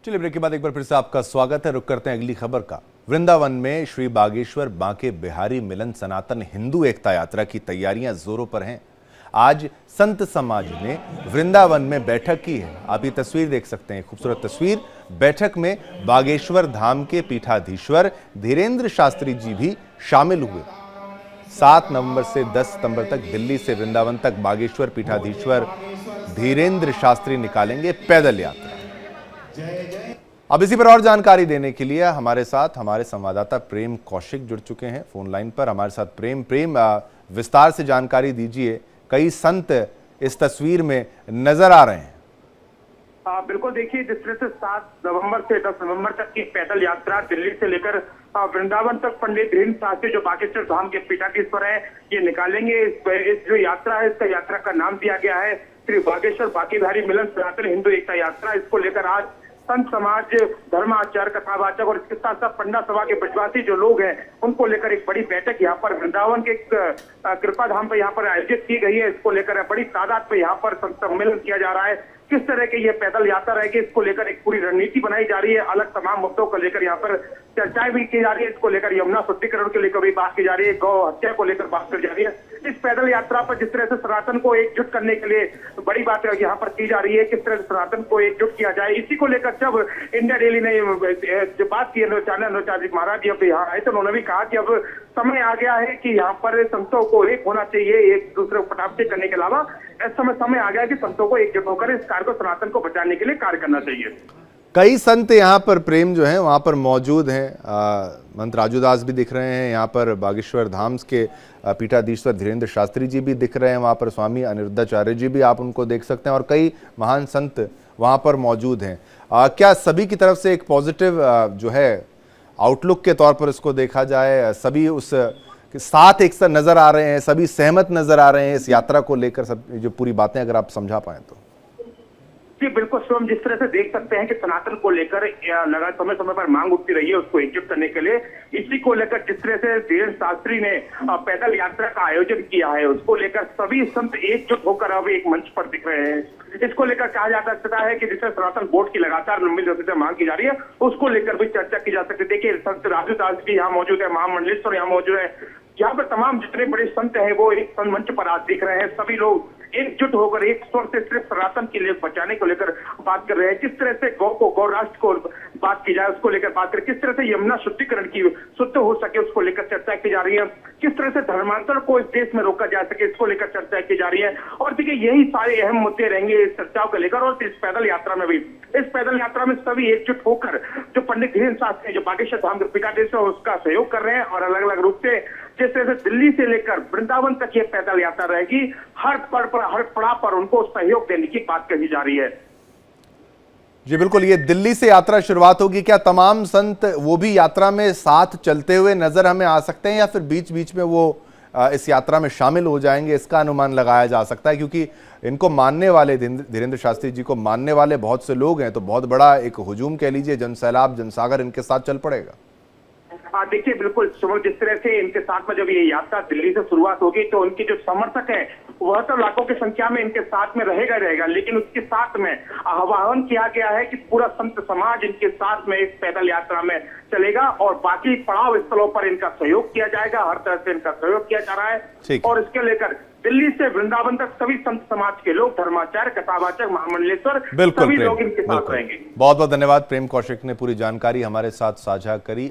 चलिए ब्रेक के बाद एक बार फिर से आपका स्वागत है। रुक करते हैं अगली खबर का। वृंदावन में श्री बागेश्वर बांके बिहारी मिलन सनातन हिंदू एकता यात्रा की तैयारियां जोरों पर हैं। आज संत समाज ने वृंदावन में बैठक की है। आप ये तस्वीर देख सकते हैं, खूबसूरत तस्वीर। बैठक में बागेश्वर धाम के पीठाधीश्वर धीरेन्द्र शास्त्री जी भी शामिल हुए। 7 नवंबर से 10 सितंबर तक दिल्ली से वृंदावन तक बागेश्वर पीठाधीश्वर धीरेन्द्र शास्त्री निकालेंगे पैदल यात्रा। अब इसी पर और जानकारी देने के लिए हमारे साथ हमारे संवाददाता प्रेम कौशिक जुड़ चुके हैं फोन लाइन पर। हमारे साथ प्रेम विस्तार से जानकारी दीजिए। कई संत इस तस्वीर में नजर आ रहे हैं। बिल्कुल, देखिए जिस तरह से 7 नवंबर से 10 नवंबर तक की पैदल यात्रा दिल्ली से लेकर वृंदावन तक पंडित धीरेन्द्र शास्त्री जो बागेश्वर धाम के पीठाधीश्वर है ये निकालेंगे। इस जो यात्रा है इसका यात्रा का नाम दिया गया है श्री बागेश्वर बांके बिहारी मिलन सनातन हिंदू एकता यात्रा। इसको लेकर आज संत समाज, धर्माचार्य, कथावाचक और इसके साथ साथ पंडा सभा के ब्रजवासी जो लोग हैं उनको लेकर एक बड़ी बैठक यहाँ पर वृंदावन के कृपा धाम पर यहाँ पर आयोजित की गई है। इसको लेकर बड़ी तादाद पे यहाँ पर संत सम्मेलन किया जा रहा है। किस तरह की ये पैदल यात्रा रहेगी इसको लेकर एक पूरी रणनीति बनाई जा रही है। अलग तमाम मुद्दों को लेकर यहाँ पर चर्चाएं भी की जा रही है। इसको लेकर यमुना शुद्धिकरण के लेकर भी बात की जा रही है, गौ हत्या को लेकर बात की जा रही है। इस पैदल यात्रा पर जिस तरह से सनातन को एकजुट करने के लिए बड़ी बात यहाँ पर की जा रही है, किस तरह से सनातन को एकजुट किया जाए, इसी को लेकर जब इंडिया डेली ने जो बात की अनुचार्य जी महाराज जी अब यहाँ आए तो उन्होंने भी कहा कि अब समय आ गया है कि यहाँ पर संतों को एक होना चाहिए, एक दूसरे को पटाखे करने के अलावा इस समय आ गया है कि संतों को एकजुट होकर इस कार्य को, सनातन को बचाने के लिए कार्य करना चाहिए। कई संत यहाँ पर प्रेम जो है वहाँ पर मौजूद हैं। मंत राजूदास भी दिख रहे हैं, यहाँ पर बागेश्वर धाम के पीठाधीश्वर धीरेन्द्र शास्त्री जी भी दिख रहे हैं, वहाँ पर स्वामी अनिरुद्धाचार्य जी भी आप उनको देख सकते हैं और कई महान संत वहाँ पर मौजूद हैं। क्या सभी की तरफ से एक पॉजिटिव जो है आउटलुक के तौर पर इसको देखा जाए, सभी उस साथ एक साथ नजर आ रहे हैं, सभी सहमत नजर आ रहे हैं इस यात्रा को लेकर? सब जो पूरी बातें अगर आप समझा पाए तो। जी बिल्कुल शिवम, जिस तरह से देख सकते हैं कि सनातन को लेकर लगा समय समय पर मांग उठती रही है उसको एकजुट करने के लिए। इसी को लेकर जिस तरह से धीरेन्द्र शास्त्री ने पैदल यात्रा का आयोजन किया है उसको लेकर सभी संत एकजुट होकर अब एक मंच पर दिख रहे हैं। इसको लेकर कहा जा सकता है कि जिससे सनातन बोर्ड की लगातार लंबी समय से मांग की जा रही है उसको लेकर भी चर्चा की जा सकती है। देखिए संत राजूदास भी यहाँ मौजूद है, महामंडलेश्वर यहाँ मौजूद है, यहाँ पर तमाम जितने बड़े संत हैं वो एक मंच पर आज दिख रहे हैं। सभी लोग एकजुट होकर एक स्वर से सिर्फ सनातन के लिए बचाने को लेकर बात कर रहे हैं। किस तरह से गौ को, गौ राष्ट्र को बात की जाए उसको लेकर बात करें, किस तरह से यमुना शुद्धिकरण की शुद्ध हो सके उसको लेकर चर्चा की जा रही है, किस तरह से धर्मांतर को इस देश में रोका जा सके इसको लेकर चर्चा की जा रही है। और देखिए यही सारे अहम मुद्दे रहेंगे इस चर्चाओं को लेकर। और इस पैदल यात्रा में भी, इस पैदल यात्रा में सभी एकजुट होकर जो पंडित धीरेन्द्र शास्त्री जो बागेश्वर धाम के पीठाधीश्वर उसका सहयोग कर रहे हैं और अलग अलग रूप से जिस तरह से दिल्ली से लेकर वृंदावन तक ये पैदल यात्रा रहेगी, हर पड़ाव पर उनको सहयोग देने की बात कही जा रही है। जी बिल्कुल, ये दिल्ली से यात्रा शुरुआत होगी। क्या तमाम संत वो भी यात्रा में साथ चलते हुए नजर हमें आ सकते हैं या फिर बीच बीच में वो इस यात्रा में शामिल हो जाएंगे, इसका अनुमान लगाया जा सकता है? क्योंकि इनको मानने वाले, धीरेन्द्र शास्त्री जी को मानने वाले बहुत से लोग हैं, तो बहुत बड़ा एक हुजूम कह लीजिए, जनसैलाब, जनसागर इनके साथ चल पड़ेगा। देखिए बिल्कुल सुमन, जिस तरह से इनके साथ में जब ये यात्रा दिल्ली से शुरुआत होगी तो उनके जो समर्थक हैं वह तो लाखों की संख्या में इनके साथ में रहेगा, लेकिन उसके साथ में आह्वान किया गया है कि पूरा संत समाज इनके साथ में इस पैदल यात्रा में चलेगा और बाकी पड़ाव स्थलों पर इनका सहयोग किया जाएगा। हर तरह से इनका सहयोग किया जा रहा है और इसके लेकर दिल्ली से वृंदावन तक सभी संत समाज के लोग, धर्माचार्य, कथावाचक, महामंडलेश्वर, सभी लोग इनके साथ रहेंगे। बहुत बहुत धन्यवाद। प्रेम कौशिक ने पूरी जानकारी हमारे साथ साझा करी।